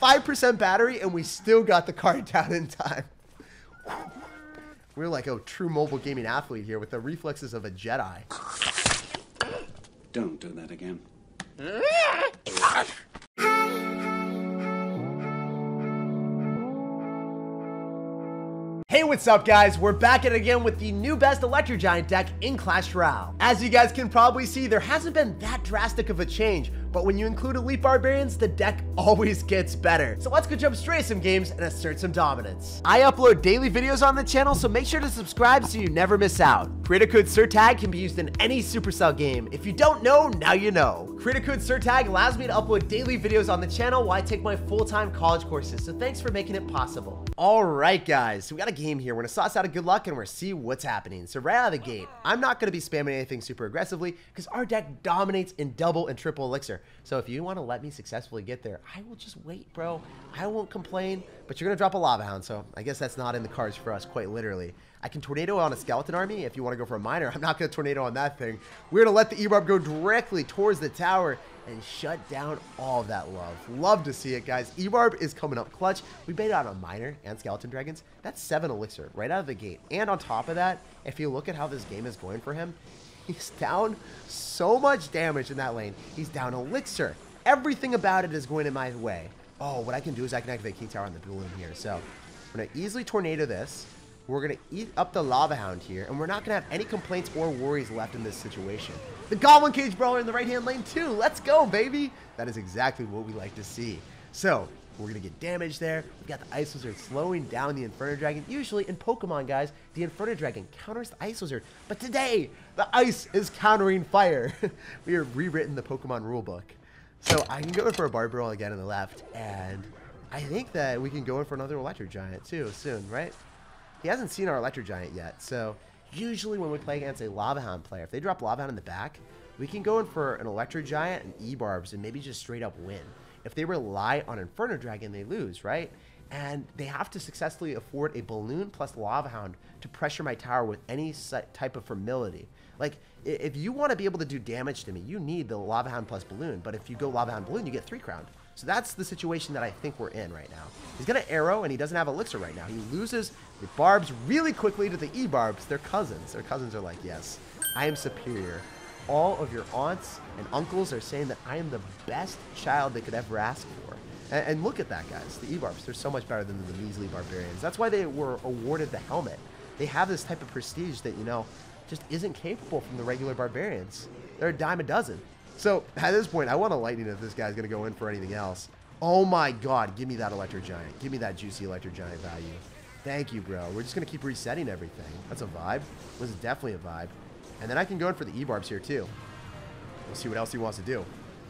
5% battery, and we still got the card down in time. We're like a true mobile gaming athlete here with the reflexes of a Jedi. Don't do that again. Hey, what's up guys? We're back at it again with the new best Electro Giant deck in Clash Royale. As you guys can probably see, there hasn't been that drastic of a change, but when you include Elite Barbarians, the deck always gets better. So let's go jump straight to some games and assert some dominance. I upload daily videos on the channel, so make sure to subscribe so you never miss out. Creator code SIRTAG can be used in any Supercell game. If you don't know, now you know. Creator code SIRTAG allows me to upload daily videos on the channel while I take my full-time college courses, so thanks for making it possible. Alright guys, so we got a game here. We're gonna sauce out a good luck and we're gonna see what's happening. So right out of the gate, I'm not gonna be spamming anything super aggressively because our deck dominates in double and triple elixir. So if you want to let me successfully get there, I will just wait, bro. I won't complain, but you're gonna drop a Lava Hound, so I guess that's not in the cards for us, quite literally. I can tornado on a skeleton army if you want to go for a miner. I'm not gonna tornado on that thing. We're gonna let the E-Barb go directly towards the tower and shut down all of that love. Love to see it, guys. E-Barb is coming up clutch. We baited out a miner and skeleton dragons. That's 7 elixir right out of the gate. And on top of that, if you look at how this game is going for him, he's down so much damage in that lane. He's down elixir. Everything about it is going in my way. Oh, what I can do is I can activate King Tower on the balloon here. So we're gonna easily tornado this. We're going to eat up the Lava Hound here, and we're not going to have any complaints or worries left in this situation. The Goblin Cage Brawler in the right-hand lane, too. Let's go, baby. That is exactly what we like to see. So, we're going to get damage there. We've got the Ice Wizard slowing down the Inferno Dragon. Usually, in Pokemon, guys, the Inferno Dragon counters the Ice Wizard. But today, the Ice is countering Fire. We have rewritten the Pokemon rulebook. So, I can go in for a Barbarelle again on the left, and I think that we can go in for another Electro Giant, too, soon, right? He hasn't seen our Electro Giant yet, so usually when we play against a Lava Hound player, if they drop Lava Hound in the back, we can go in for an Electro Giant and E-Barbs and maybe just straight up win. If they rely on Inferno Dragon, they lose, right? And they have to successfully afford a Balloon plus Lava Hound to pressure my tower with any type of familiarity. Like, if you want to be able to do damage to me, you need the Lava Hound plus Balloon, but if you go Lava Hound Balloon, you get 3 crowned. So that's the situation that I think we're in right now. He's going to arrow, and he doesn't have elixir right now. He loses the Barbs really quickly to the E-Barbs. They're cousins. Their cousins are like, yes, I am superior. All of your aunts and uncles are saying that I am the best child they could ever ask for. And look at that, guys. The E-Barbs, they're so much better than the measly Barbarians. That's why they were awarded the helmet. They have this type of prestige that, you know, just isn't capable from the regular Barbarians. They're a dime a dozen. So, at this point, I want a Lightning if this guy's going to go in for anything else. Oh my god, give me that Electro Giant. Give me that juicy Electro Giant value. Thank you, bro. We're just going to keep resetting everything. That's a vibe. This is definitely a vibe. And then I can go in for the E-Barbs here, too. We'll see what else he wants to do.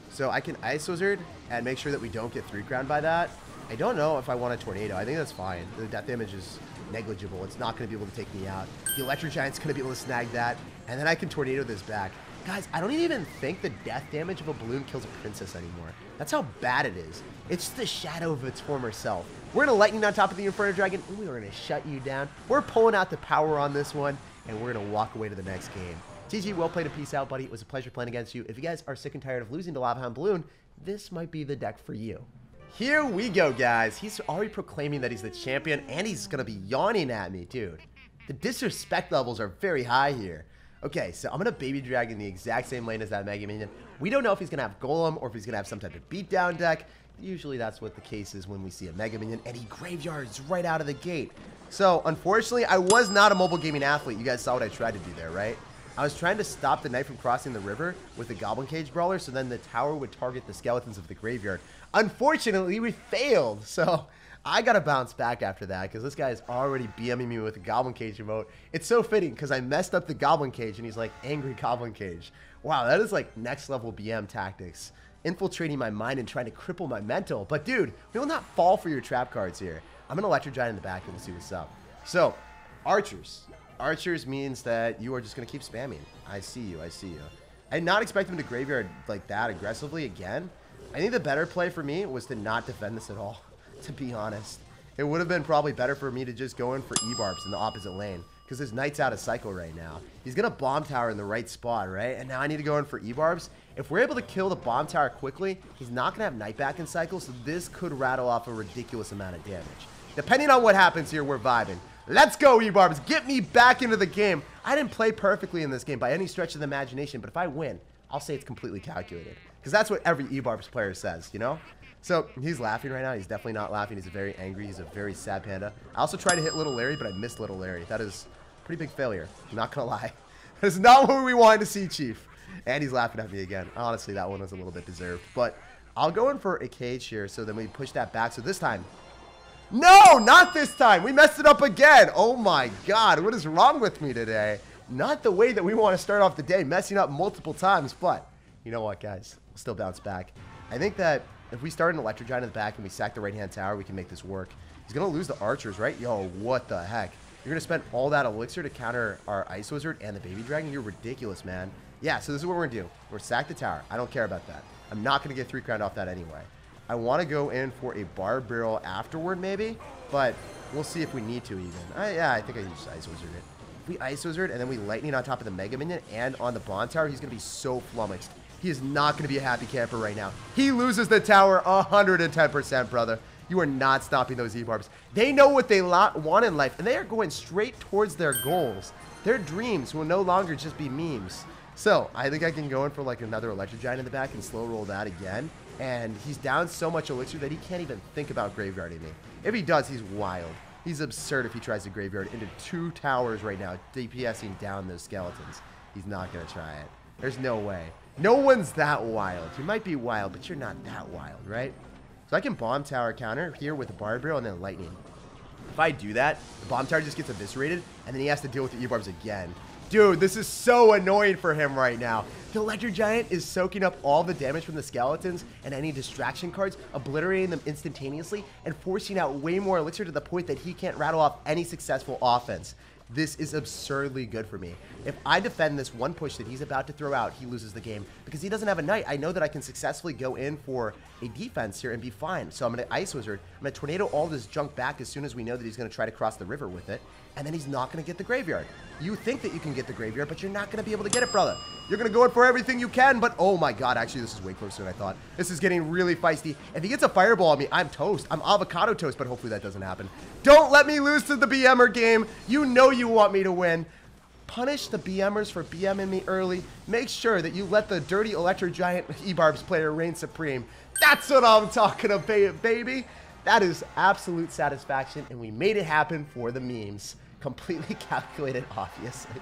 So, I can Ice Wizard and make sure that we don't get 3 crowned by that. I don't know if I want a Tornado. I think that's fine. The death damage is negligible. It's not going to be able to take me out. The Electro Giant's going to be able to snag that. And then I can Tornado this back. Guys, I don't even think the death damage of a balloon kills a princess anymore. That's how bad it is. It's just the shadow of its former self. We're going to Lightning on top of the Inferno Dragon. We are going to shut you down. We're pulling out the power on this one, and we're going to walk away to the next game. GG, well played and peace out, buddy. It was a pleasure playing against you. If you guys are sick and tired of losing to Lava Hound Balloon, this might be the deck for you. Here we go, guys. He's already proclaiming that he's the champion, and he's going to be yawning at me, dude. The disrespect levels are very high here. Okay, so I'm going to Baby Dragon the exact same lane as that Mega Minion. We don't know if he's going to have Golem or if he's going to have some type of beatdown deck. Usually that's what the case is when we see a Mega Minion, and he graveyards right out of the gate. So, unfortunately, I was not a mobile gaming athlete. You guys saw what I tried to do there, right? I was trying to stop the knight from crossing the river with the Goblin Cage Brawler, so then the tower would target the skeletons of the graveyard. Unfortunately, we failed, so I gotta bounce back after that because this guy is already BMing me with the Goblin Cage emote. It's so fitting because I messed up the Goblin Cage and he's like, angry Goblin Cage. Wow, that is like next level BM tactics. Infiltrating my mind and trying to cripple my mental. But dude, we will not fall for your trap cards here. I'm an Electro Giant in the back and we'll see what's up. So, Archers. Archers means that you are just going to keep spamming. I see you, I see you. I did not expect him to graveyard like that aggressively again. I think the better play for me was to not defend this at all, to be honest. It would have been probably better for me to just go in for E-Barbs in the opposite lane, because his knight's out of cycle right now. He's going to bomb tower in the right spot, right? And now I need to go in for E-Barbs, If we're able to kill the bomb tower quickly, he's not going to have Knight back in cycle, so this could rattle off a ridiculous amount of damage. Depending on what happens here, we're vibing. Let's go, E-Barbs. Get me back into the game. I didn't play perfectly in this game by any stretch of the imagination, but if I win, I'll say it's completely calculated. Because that's what every E-Barbs player says, you know? So he's laughing right now. He's definitely not laughing. He's very angry. He's a very sad panda. I also tried to hit Little Larry, but I missed Little Larry. That is a pretty big failure. I'm not going to lie. That's not what we wanted to see, Chief. And he's laughing at me again. Honestly, that one was a little bit deserved. But I'll go in for a cage here, so then we push that back. So this time... No, not this time. We messed it up again. Oh, my God. What is wrong with me today? Not the way that we want to start off the day, messing up multiple times. But you know what, guys? We'll still bounce back. I think that if we start an Electro Giant in the back and we sack the right-hand tower, we can make this work. He's going to lose the archers, right? Yo, what the heck? You're going to spend all that elixir to counter our Ice Wizard and the Baby Dragon? You're ridiculous, man. Yeah, so this is what we're going to do. We're sack the tower. I don't care about that. I'm not going to get 3 crown off that anyway. I want to go in for a Barb Barrel afterward, maybe, but we'll see if we need to even. Yeah, I think I just Ice Wizard it. If we Ice Wizard and then we Lightning on top of the Mega Minion and on the Bond Tower, he's going to be so flummoxed. He is not going to be a happy camper right now. He loses the tower 110%, brother. You are not stopping those E-Barbs. They know what they want in life, and they are going straight towards their goals. Their dreams will no longer just be memes. So, I think I can go in for like another Electro Giant in the back and slow roll that again. And he's down so much elixir that he can't even think about graveyarding me. If he does, he's wild. He's absurd if he tries to graveyard into 2 towers right now, DPSing down those skeletons. He's not going to try it. There's no way. No one's that wild. You might be wild, but you're not that wild, right? So I can Bomb Tower counter here with the Barb Barrel and then Lightning. If I do that, the Bomb Tower just gets eviscerated, and then he has to deal with the E-Barbs again. Dude, this is so annoying for him right now. The Electro Giant is soaking up all the damage from the skeletons and any distraction cards, obliterating them instantaneously, and forcing out way more elixir to the point that he can't rattle off any successful offense. This is absurdly good for me. If I defend this one push that he's about to throw out, he loses the game. Because he doesn't have a Knight, I know that I can successfully go in for a defense here and be fine. So I'm going to Ice Wizard. I'm going to Tornado all this junk back as soon as we know that he's going to try to cross the river with it. And then he's not going to get the graveyard. You think that you can get the graveyard, but you're not going to be able to get it, brother. You're going to go in for everything you can, but oh my God, actually this is way closer than I thought. This is getting really feisty. If he gets a fireball on me, I'm toast. I'm avocado toast, but hopefully that doesn't happen. Don't let me lose to the BMer game. You know you want me to win. Punish the BMers for BMing me early. Make sure that you let the dirty Electro Giant E-Barbs player reign supreme. That's what I'm talking about, baby. That is absolute satisfaction, and we made it happen for the memes. Completely calculated, obviously.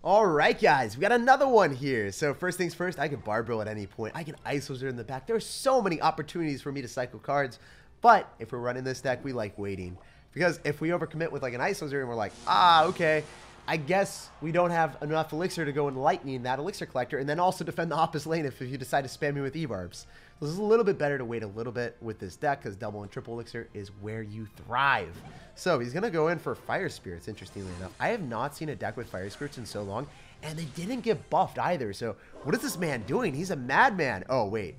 All right, guys, we got another one here. So first things first, I can Barb Barrel at any point. I can Ice Wizard in the back. There are so many opportunities for me to cycle cards, but if we're running this deck, we like waiting. Because if we overcommit with like an Ice Wizard and we're like, okay, I guess we don't have enough elixir to go and Lightning that Elixir Collector and then also defend the opposite lane if you decide to spam me with E-Barbs. So this is a little bit better to wait a little bit with this deck because double and triple elixir is where you thrive. So he's going to go in for Fire Spirits, interestingly enough. I have not seen a deck with Fire Spirits in so long, and they didn't get buffed either. So what is this man doing? He's a madman. Oh, wait.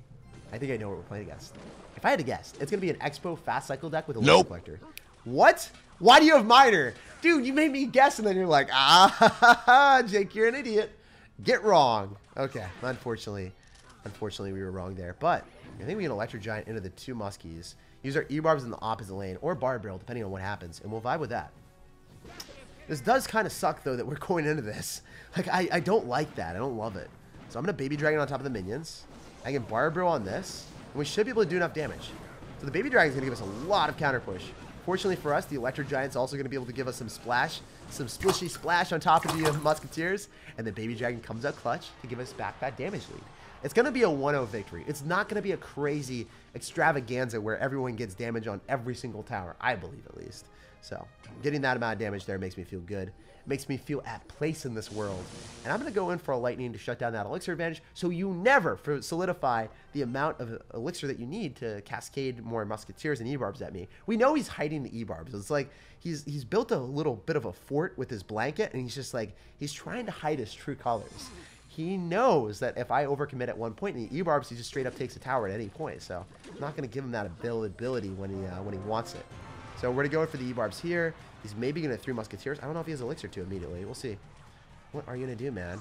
I think I know what we're playing against. If I had to guess, it's going to be an Expo Fast Cycle deck with a Elixir Collector. What? Why do you have Miner? Dude, you made me guess, and then you're like, Jake, you're an idiot. Get wrong. Okay, unfortunately, we were wrong there. But I think we can Electro Giant into the 2 Muskies. Use our E-Barbs in the opposite lane, or Barb Barrel, depending on what happens, and we'll vibe with that. This does kind of suck, though, that we're going into this. Like, I don't like that. I don't love it. So I'm going to Baby Dragon on top of the minions. I can Barb Barrel on this, and we should be able to do enough damage. So the Baby Dragon is going to give us a lot of counter push. Fortunately for us, the Electro Giant's also going to be able to give us some splash, some splishy splash on top of the Musketeers, and the Baby Dragon comes out clutch to give us back that damage lead. It's going to be a 1-0 victory. It's not going to be a crazy extravaganza where everyone gets damage on every single tower, I believe at least. So getting that amount of damage there makes me feel good. It makes me feel at place in this world. And I'm going to go in for a Lightning to shut down that Elixir advantage so you never solidify the amount of Elixir that you need to cascade more Musketeers and E-Barbs at me. We know he's hiding the E-Barbs. It's like he's built a little bit of a fort with his blanket, and he's just like, he's trying to hide his true colors. He knows that if I overcommit at one point in the E-Barbs, he just straight up takes a tower at any point. So I'm not going to give him that ability when he wants it. So we're going to go in for the E-Barbs here. He's maybe going to 3 Musketeers. I don't know if he has Elixir to immediately. We'll see. What are you going to do, man?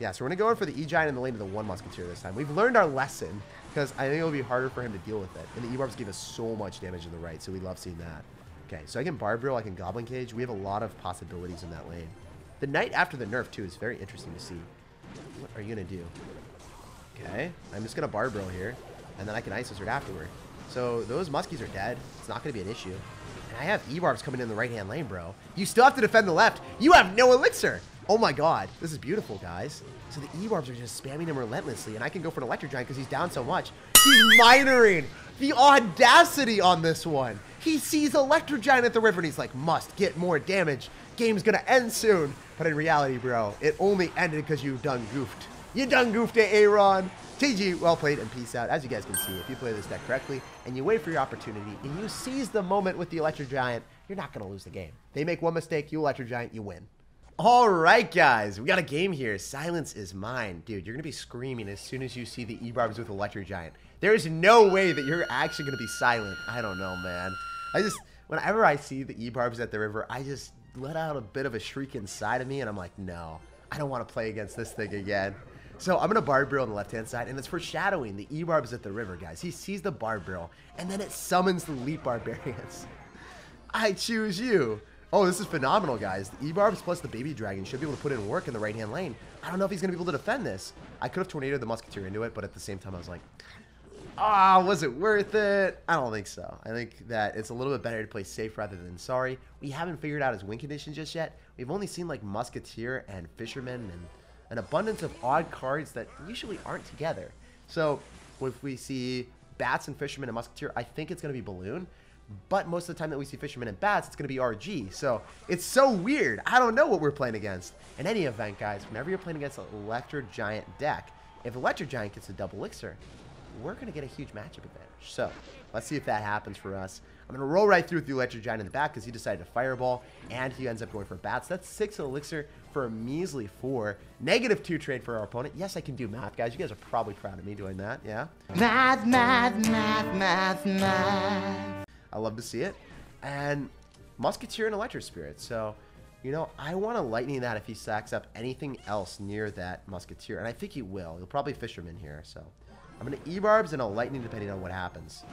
Yeah, so we're going to go in for the E-Giant in the lane of the 1 Musketeer this time. We've learned our lesson, because I think it'll be harder for him to deal with it. And the E-Barbs gave us so much damage to the right, so we love seeing that. Okay, so I can Barb Drill, I can Goblin Cage. We have a lot of possibilities in that lane. The Knight after the nerf, too, is very interesting to see. What are you going to do? Okay, I'm just going to Barb Drill here, and then I can Ice Wizard afterward. So those Muskies are dead. It's not going to be an issue. And I have E-Barbs coming in the right-hand lane, bro. You still have to defend the left. You have no Elixir. Oh my god. This is beautiful, guys. So the E-Barbs are just spamming him relentlessly, and I can go for an Electro Giant because he's down so much. He's minoring. The audacity on this one. He sees Electro Giant at the river, and he's like, must get more damage. Game's going to end soon. But in reality, bro, it only ended because you done goofed. You done goofed it, Aaron. TG, well played, and peace out. As you guys can see, if you play this deck correctly and you wait for your opportunity and you seize the moment with the Electro Giant, you're not going to lose the game. They make one mistake, you Electro Giant, you win. All right, guys, we got a game here. Silence is mine. Dude, you're going to be screaming as soon as you see the E-Barbs with Electro Giant. There's no way that you're actually going to be silent. I don't know, man. Whenever I see the E-Barbs at the river, I just let out a bit of a shriek inside of me, and I'm like, no, I don't want to play against this thing again. So I'm going to Barb Barrel on the left-hand side, and it's foreshadowing the E-Barbs at the river, guys. He sees the Barb Barrel, and then it summons the Leap Barbarians. I choose you. Oh, this is phenomenal, guys. The E-Barbs plus the Baby Dragon should be able to put in work in the right-hand lane. I don't know if he's going to be able to defend this. I could have Tornadoed the Musketeer into it, but at the same time, I was like, was it worth it? I don't think so. I think that it's a little bit better to play safe rather than sorry. We haven't figured out his win condition just yet. We've only seen, like, Musketeer and Fisherman and an abundance of odd cards that usually aren't together. So if we see Bats and Fisherman and Musketeer, I think it's going to be Balloon. But most of the time that we see Fisherman and Bats, it's going to be RG. So it's so weird. I don't know what we're playing against. In any event, guys, whenever you're playing against an Electro Giant deck, if Electro Giant gets a double Elixir, we're going to get a huge matchup advantage. So let's see if that happens for us. I'm going to roll right through with the Electro Giant in the back because he decided to Fireball, and he ends up going for Bats. That's 6 Elixir for a measly 4. -2 trade for our opponent. Yes, I can do math, guys. You guys are probably proud of me doing that, yeah? Math, math, math, math, math. I love to see it. And Musketeer and Electro Spirit. So, you know, I want to Lightning that if he stacks up anything else near that Musketeer. And I think he will. He'll probably Fisherman here, so I'm going to E-Barbs and a Lightning depending on what happens.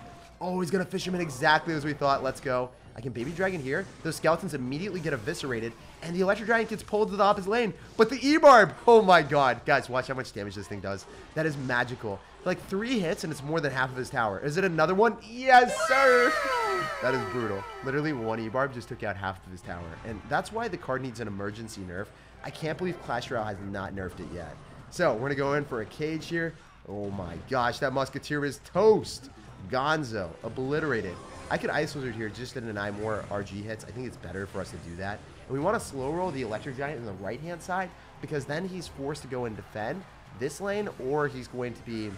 Oh, he's going to Fisherman exactly as we thought. Let's go. I can Baby Dragon here. Those skeletons immediately get eviscerated, and the Electro Giant gets pulled to the opposite lane. But the E-Barb, oh my god. Guys, watch how much damage this thing does. That is magical. Like 3 hits, and it's more than half of his tower. Is it another one? Yes, sir. That is brutal. Literally, 1 E-Barb just took out half of his tower. And that's why the card needs an emergency nerf. I can't believe Clash Royale has not nerfed it yet. So, we're going to go in for a cage here. Oh my gosh, that Musketeer is toast. Gonzo, obliterated. I could Ice Wizard here just to deny more RG hits. I think it's better for us to do that. And we want to slow roll the Electro Giant in the right-hand side because then he's forced to go and defend this lane, or he's going to be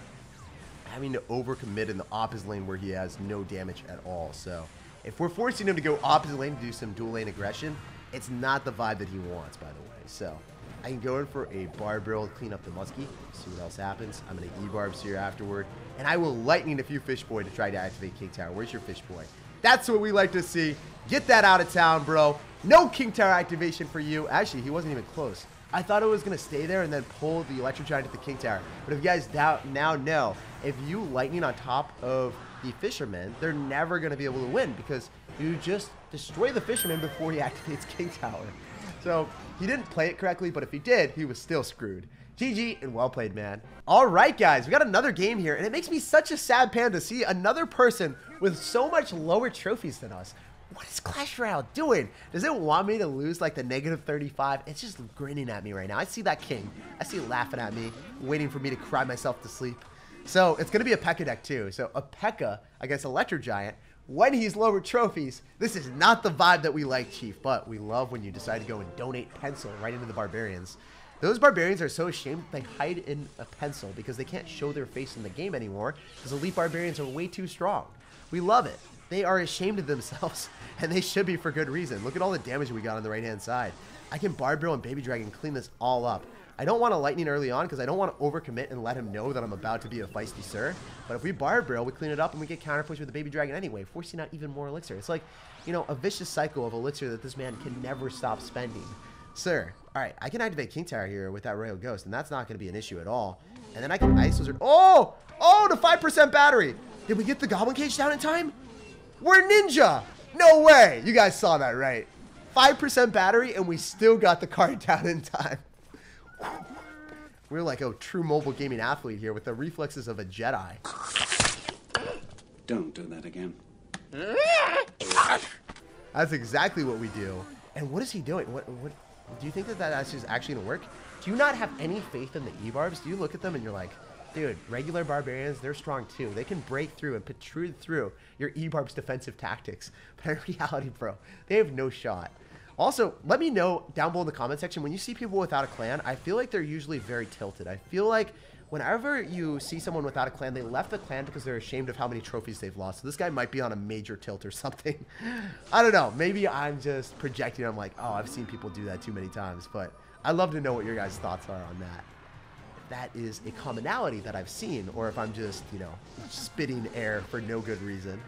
having to overcommit in the opposite lane where he has no damage at all. So if we're forcing him to go opposite lane to do some dual lane aggression, it's not the vibe that he wants, by the way. So I can go in for a Barb Barrel to clean up the Muskie, see what else happens. I'm going to E-Barbs here afterward, and I will Lightning a few Fish Boy to try to activate King Tower. Where's your Fish Boy? That's what we like to see. Get that out of town, bro. No King Tower activation for you. Actually, he wasn't even close. I thought it was going to stay there and then pull the Electro Giant to the King Tower. But if you guys now know, if you Lightning on top of the Fisherman, they're never going to be able to win because you just destroy the Fisherman before he activates King Tower. So he didn't play it correctly, but if he did, he was still screwed. GG and well played, man. All right, guys, we got another game here, and it makes me such a sad pan to see another person with so much lower trophies than us. What is Clash Royale doing? Does it want me to lose like the -35? It's just grinning at me right now. I see that king. I see it laughing at me, waiting for me to cry myself to sleep. So it's going to be a P.E.K.K.A deck too. So a P.E.K.K.A against Electro Giant. When he's lower trophies, this is not the vibe that we like, Chief, but we love when you decide to go and donate pencil right into the Barbarians. Those Barbarians are so ashamed they hide in a pencil because they can't show their face in the game anymore because Elite Barbarians are way too strong. We love it. They are ashamed of themselves, and they should be for good reason. Look at all the damage we got on the right-hand side. I can Barb Barrel and Baby Dragon clean this all up. I don't want to Lightning early on because I don't want to overcommit and let him know that I'm about to be a feisty sir. But if we Barb Barrel, we clean it up and we get counterpush with the Baby Dragon anyway, forcing out even more Elixir. It's like, you know, a vicious cycle of Elixir that this man can never stop spending. Sir, All right, I can activate King Tower here with that Royal Ghost, and that's not going to be an issue at all. And then I can Ice Wizard. Oh, the 5% battery. Did we get the Goblin Cage down in time? We're ninja. No way. You guys saw that, right? 5% battery, and we still got the card down in time. We're like a true mobile gaming athlete here with the reflexes of a Jedi. Don't do that again. That's exactly what we do. And what is he doing? What do you think that's actually gonna work? Do you not have any faith in the E-Barbs? Do you look at them and you're like, dude, regular barbarians, they're strong too. They can break through and protrude through your E-Barbs defensive tactics. But in reality, bro, they have no shot. Also, let me know down below in the comment section, when you see people without a clan, I feel like they're usually very tilted. I feel like whenever you see someone without a clan, they left the clan because they're ashamed of how many trophies they've lost. So this guy might be on a major tilt or something. I don't know. Maybe I'm just projecting. I'm like, oh, I've seen people do that too many times. But I'd love to know what your guys' thoughts are on that. If that is a commonality that I've seen, or if I'm just, you know, spitting air for no good reason.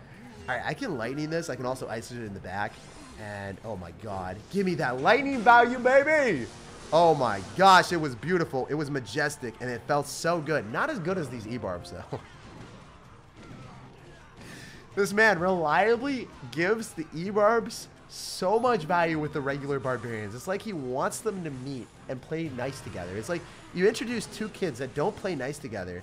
All right, I can lightning this. I can also ice it in the back. And, oh my god, give me that lightning value, baby! Oh my gosh, it was beautiful. It was majestic, and it felt so good. Not as good as these E-Barbs, though. This man reliably gives the E-Barbs so much value with the regular barbarians. It's like he wants them to meet and play nice together. It's like you introduce two kids that don't play nice together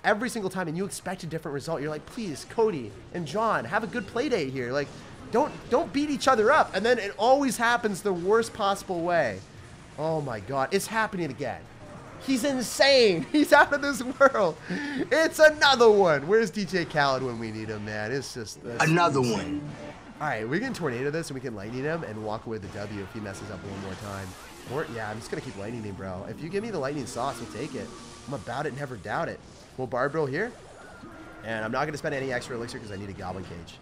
every single time, and you expect a different result. You're like, please, Cody and John, have a good play date here. Like, don't beat each other up. And then it always happens the worst possible way. Oh my god, it's happening again. He's insane. He's out of this world. It's another one. Where's DJ Khaled when we need him, man? It's just another one. All right, we can tornado this and we can lightning him and walk away with the W if he messes up one more time. Or yeah, I'm just gonna keep lightning him, bro. If you give me the lightning sauce, we'll take it. I'm about it, never doubt it. We'll Barbarrel here, and I'm not gonna spend any extra elixir because I need a Goblin Cage.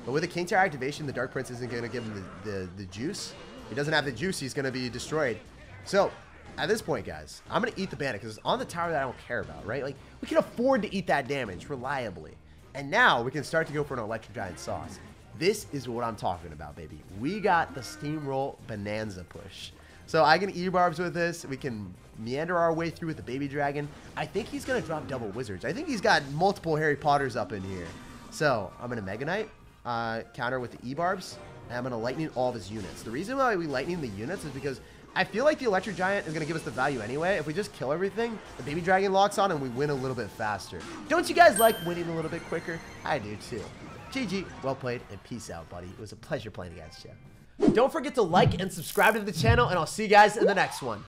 But with a King Tower activation, the Dark Prince isn't going to give him the juice. He doesn't have the juice, he's going to be destroyed. So, at this point, guys, I'm going to eat the Bandit because it's on the tower that I don't care about, right? Like, we can afford to eat that damage reliably. And now, we can start to go for an Electric Giant sauce. This is what I'm talking about, baby. We got the Steamroll Bonanza push. So, I can E-Barbs with this. We can meander our way through with the Baby Dragon. I think he's going to drop double Wizards. I think he's got multiple Harry Potters up in here. So, I'm going to Mega Knight. Counter with the E-Barbs, and I'm going to lightning all of his units. The reason why we lightning the units is because I feel like the Electric Giant is going to give us the value anyway. If we just kill everything, the Baby Dragon locks on and we win a little bit faster. Don't you guys like winning a little bit quicker? I do too. GG, well played, and peace out, buddy. It was a pleasure playing against you. Don't forget to like and subscribe to the channel, and I'll see you guys in the next one.